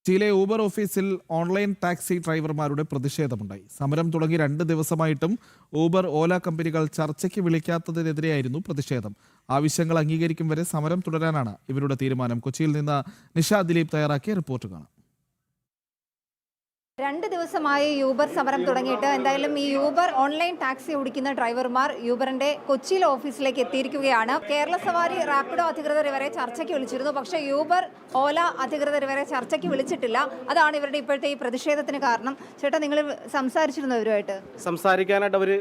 കൊച്ചിയിലെ ഊബർ ഓഫീസിൽ online taxi ഡ്രൈവർമാരുടെ പ്രതിഷേധമുണ്ടായി. സമരം തുടങ്ങി 2 ദിവസമായിട്ടും ഊബർ ഓല കമ്പനികൾ ചർച്ചയ്ക്ക് വിളിക്കാത്തതിനെതിരെയായിരുന്നു പ്രതിഷേധം. ആവശ്യങ്ങൾ അംഗീകരിക്കും വരെ സമരം തുടരാനാണ് ഇവരുടെ തീരുമാനം. കൊച്ചിയിൽ നിന്ന് നിഷ ദിലീപ് തയ്യാറാക്കിയ റിപ്പോർട്ട് കാണാം. 2 ദിവസമായി യൂബർ സമരം തുടങ്ങിയിട്ട് എന്തായാലും ഈ യൂബർ ഓൺലൈൻ ടാക്സി ഓടിക്കുന്ന ഡ്രൈവർമാർ യൂബറിന്റെ കൊച്ചിയിലെ ഓഫീസിലേക്ക് എത്തിയിരിക്കുകയാണ്. കേരള സവാരി റാപ്പിഡോ അധികൃതർ ഇവരെ ചർച്ചയ്ക്ക് വിളിച്ചിരുന്നു. പക്ഷേ യൂബർ ഓല അധികൃതർ ഇവരെ ചർച്ചയ്ക്ക് വിളിച്ചിട്ടില്ല. അതാണ് ഇവരുടെ ഇപ്പോഴത്തെ ഈ പ്രതിഷേധത്തിന് കാരണം. ചേട്ടാ, നിങ്ങൾ സംസാരിച്ചിരുന്നു ഇവരുമായിട്ട്? സംസാരിക്കാനായിട്ട് അവർ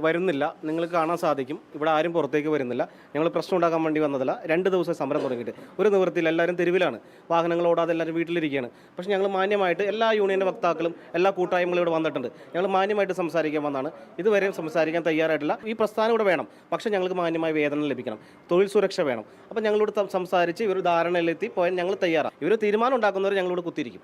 വരുന്നില്ല. നിങ്ങൾക്ക് കാണാൻ സാധിക്കും, ഇവിടെ ആരും പുറത്തേക്ക് വരുന്നില്ല. ഞങ്ങൾ പ്രശ്നം ഉണ്ടാക്കാൻ വേണ്ടി വന്നതല്ല. 2 ദിവസം സമരം തുടങ്ങിയിട്ട് ഒരു നിവൃത്തിയിൽ എല്ലാവരും തെരുവിലാണ്. വാഹനങ്ങൾ ഓടാതെ എല്ലാവരും വീട്ടിലിരിക്കുകയാണ്. പക്ഷേ ഞങ്ങൾ മാന്യമായിട്ട് എല്ലാ യൂണിയൻ്റെ വക്താക്കളും എല്ലാ കൂട്ടായ്മകളും ഇവിടെ വന്നിട്ടുണ്ട്. ഞങ്ങൾ മാന്യമായിട്ട് സംസാരിക്കാൻ വന്നതാണ്. ഇതുവരെയും സംസാരിക്കാൻ തയ്യാറായിട്ടില്ല. ഈ പ്രസ്ഥാനം ഇവിടെ വേണം, പക്ഷേ ഞങ്ങൾക്ക് മാന്യമായ വേതനം ലഭിക്കണം, തൊഴിൽ സുരക്ഷ വേണം. അപ്പോൾ ഞങ്ങളോട് സംസാരിച്ച് ഇവർ ധാരണയിലെത്തി പോയാൽ ഞങ്ങൾ തയ്യാറാണ്. ഇവർ തീരുമാനം ഉണ്ടാക്കുന്നവർ ഞങ്ങളോട് കുത്തിരിക്കും.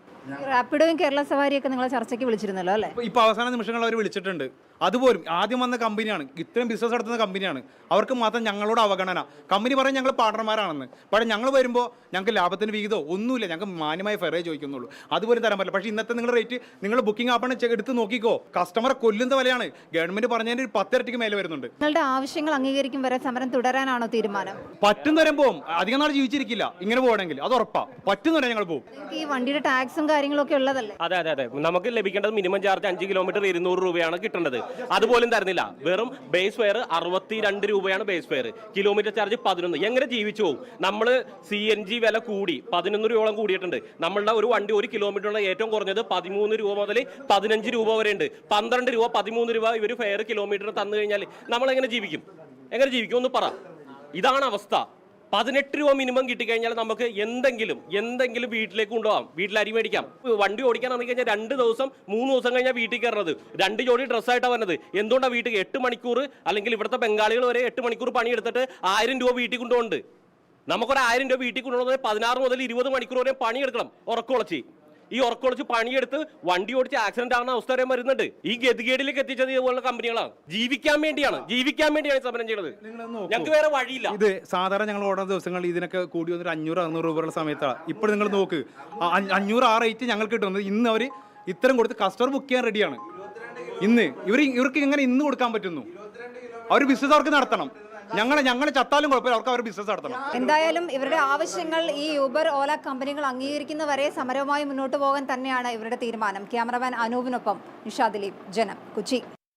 റാപ്പിഡോയും കേരള സവാരിയൊക്കെ നിങ്ങൾ ചർച്ചയ്ക്ക് വിളിച്ചിരുന്നല്ലോ അല്ലേ? ഇപ്പോൾ അവസാന നിമിഷങ്ങൾ അവർ വിളിച്ചിട്ടുണ്ട്. അതുപോലും ആദ്യം വന്ന കമ്പനിയാണ്, ഇത്രയും ബിസിനസ് നടത്തുന്ന കമ്പനിയാണ്. അവർക്ക് മാത്രം ഞങ്ങളോട് അവഗണന. കമ്പനി പറയും ഞങ്ങൾ പാർട്ണർമാരാണെന്ന്. പക്ഷേ ഞങ്ങൾ വരുമ്പോൾ ഞങ്ങൾക്ക് ലാഭത്തിന് വിഹിതമോ ഒന്നുമില്ല. ഞങ്ങൾക്ക് മാന്യമായ ഫെയറേ ചോദിക്കുന്നുള്ളൂ. അതുപോലും തരാൻ പറ്റില്ല. പക്ഷേ ഇന്നത്തെ നിങ്ങളുടെ റേറ്റ് നിങ്ങൾ ബുക്കിംഗ് ആപ്പാണ് എടുത്ത് നോക്കിക്കോ. കസ്റ്റമറെ കൊല്ലുന്ന വിലയാണ്. ഗവൺമെന്റ് പറഞ്ഞതിന് 10 ഇരട്ടിക്ക് മേലെ വരുന്നുണ്ട്. നിങ്ങളുടെ ആവശ്യങ്ങൾ അംഗീകരിക്കും വരെ സമരം തുടരാനാണോ തീരുമാനം? പറ്റും തരം പോവും. അധികം നാൾ ജീവിച്ചിരിക്കില്ല ഇങ്ങനെ പോകണമെങ്കിൽ. അത് ഉറപ്പാ. പറ്റും തരം ഞങ്ങൾ പോകും. ഈ വണ്ടിയുടെ ടാക്സും കാര്യങ്ങളൊക്കെ ഉള്ളതല്ലേ? അതെ അതെ അതെ നമുക്ക് ലഭിക്കേണ്ടത് മിനിമം ചാർജ് 5 കിലോമീറ്റർ 200 രൂപയാണ് കിട്ടേണ്ടത്. അതുപോലും തരുന്നില്ല. വെറും ബേസ് ഫെയർ 62 രൂപയാണ് ബേസ് ഫെയർ. Kilometre charge 11. എങ്ങനെ ജീവിച്ചു പോകും? നമ്മൾ CNG വില കൂടി 11 രൂപയോളം കൂടിയിട്ടുണ്ട്. നമ്മളുടെ ഒരു വണ്ടി 1 കിലോമീറ്ററിന്റെ ഏറ്റവും കുറഞ്ഞത് 13 രൂപ മുതൽ 15 രൂപ വരെ ഉണ്ട്. 12 രൂപ 13 രൂപ ഇവർ ഫെയർ കിലോമീറ്റർ തന്നു കഴിഞ്ഞാൽ നമ്മൾ എങ്ങനെ ജീവിക്കും? ഒന്ന് പറ. ഇതാണ് അവസ്ഥ. 18 രൂപ മിനിമം കിട്ടിക്കഴിഞ്ഞാൽ നമുക്ക് എന്തെങ്കിലും വീട്ടിലേക്ക് കൊണ്ടുപോകാം. വീട്ടിൽ അരി മേടിക്കാം. വണ്ടി ഓടിക്കാൻ ഇറങ്ങി കഴിഞ്ഞാൽ 2 ദിവസം 3 ദിവസം കഴിഞ്ഞാൽ വീട്ടിൽ കയറുന്നത്. 2 ജോഡി ഡ്രസ്സായിട്ടാണ് വരുന്നത്. എന്തുകൊണ്ടാണ് വീട്ടിൽ 8 മണിക്കൂർ അല്ലെങ്കിൽ ഇവിടുത്തെ ബംഗാളികൾ വരെ 8 മണിക്കൂർ പണിയെടുത്തിട്ട് 1000 രൂപ വീട്ടിൽ കൊണ്ടുപോകുന്നുണ്ട്. നമുക്കൊരു 1000 രൂപ വീട്ടിൽ കൊണ്ടുപോകുന്നത് 16 മുതൽ 20 മണിക്കൂർ വരെ പണിയെടുക്കണം. ഉറക്കുളച്ച് ഈ ഉറക്കുളച്ച് പണിയെടുത്ത് വണ്ടി ഓടിച്ച് ആക്സിഡന്റ് ആവുന്ന അവസ്ഥ വരെ വരുന്നുണ്ട്. ഈ ഗതികേടിലേക്ക് എത്തിച്ചത് ഇതുപോലുള്ള കമ്പനികളാണ്. ജീവിക്കാൻ വേണ്ടിയാണ് സമരം ചെയ്യുന്നത്. ഞങ്ങൾക്ക് വേറെ വഴിയില്ല. ഇത് സാധാരണ ഞങ്ങൾ ഓടുന്ന ദിവസങ്ങളിൽ ഇതിനൊക്കെ കൂടി വന്നിട്ട് 500-600 രൂപയുള്ള സമയത്താണ്. ഇപ്പോൾ നിങ്ങൾ നോക്ക്, 500 ആ റേറ്റ് ഞങ്ങൾക്ക് കിട്ടുന്നത്. ഇന്ന് അവർ ഇത്തരം കൊടുത്ത് കസ്റ്റമർ ബുക്ക് ചെയ്യാൻ റെഡിയാണ്. ഇവർക്ക് എങ്ങനെ ഇന്ന് കൊടുക്കാൻ പറ്റുന്നു? അവർ ബിസിനസ് അവർക്ക് നടത്തണം. ഞങ്ങളെ ചത്താലും കുഴപ്പമില്ല, അവർക്ക് അവർ ബിസിനസ് നടത്തണം. എന്തായാലും ഇവരുടെ ആവശ്യങ്ങൾ ഈ യൂബർ ഓല കമ്പനികൾ അംഗീകരിക്കുന്നവരെ സമരവുമായി മുന്നോട്ട് പോകാൻ തന്നെയാണ് ഇവരുടെ തീരുമാനം. ക്യാമറമാൻ അനൂപിനൊപ്പം നിഷ ദിലീപ്, ജനം, കൊച്ചി.